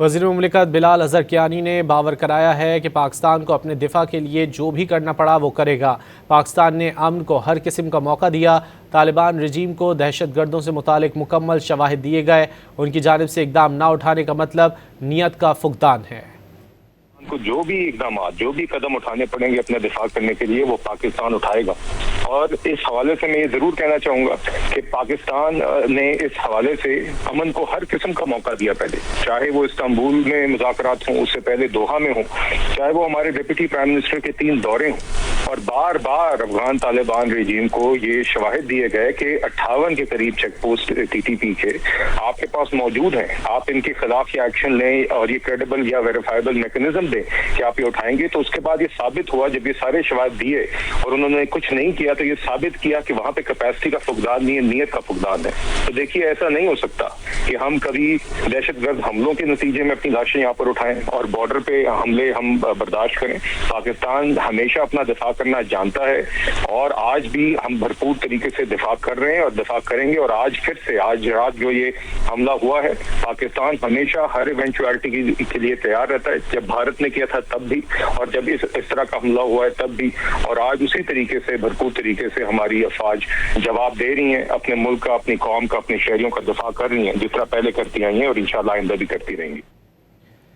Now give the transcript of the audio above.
वज़ीर मुमलिकत बिलाल अज़हर कियानी ने बावर कराया है कि पाकिस्तान को अपने दिफा के लिए जो भी करना पड़ा वो करेगा। पाकिस्तान ने अमन को हर किस्म का मौका दिया। तालिबान रजीम को दहशत गर्दों से मुतालिक मुकम्मल शवाहिद दिए गए। उनकी जानिब से इकदाम ना उठाने का मतलब नीयत का फुकदान है। को जो भी इकदाम, जो भी कदम उठाने पड़ेंगे अपना दिफा करने के लिए, वो पाकिस्तान उठाएगा। और इस हवाले से मैं ये जरूर कहना चाहूंगा कि पाकिस्तान ने इस हवाले से अमन को हर किस्म का मौका दिया पहले, चाहे वो इस्तांबुल में मुज़ाकरात हों, उससे पहले दोहा में हों, चाहे वो हमारे डिप्टी प्राइम मिनिस्टर के 3 दौरे हों, और बार बार अफगान तालिबान रजीम को ये शवाहिद दिए गए कि 58 के करीब चेक पोस्ट TTP के आपके पास मौजूद हैं, आप इनके खिलाफ ये एक्शन लें और ये क्रेडिबल या वेरीफाइबल मैकेनिज्म दें कि आप ये उठाएंगे। तो उसके बाद ये साबित हुआ, जब ये सारे शवाहिद दिए और उन्होंने कुछ नहीं किया, तो ये साबित किया कि वहां पे कैपेसिटी का फुकदान नहीं है, नीयत का फुकदान है। तो देखिए, ऐसा नहीं हो सकता कि हम कभी दहशतगर्द हमलों के नतीजे में अपनी लाशें यहाँ पर उठाएं और बॉर्डर पे हमले हम बर्दाश्त करें। पाकिस्तान हमेशा अपना दिफा करना जानता है और आज भी हम भरपूर तरीके से दिफा कर रहे हैं और दिफा करेंगे। और आज फिर से, आज रात जो ये हमला हुआ है, पाकिस्तान हमेशा हर इवेंचुअलिटी के लिए तैयार रहता है। जब भारत ने किया था तब भी, और जब इस तरह का हमला हुआ है तब भी, और आज उसी तरीके से भरपूर तरीके से हमारी अफवाज जवाब दे रही हैं, अपने मुल्क का, अपनी कौम का, अपने शहरियों का दिफा कर रही हैं, जिस तरह पहले करती आई हैं और इंशाल्लाह आइंदा भी करती रहेंगी।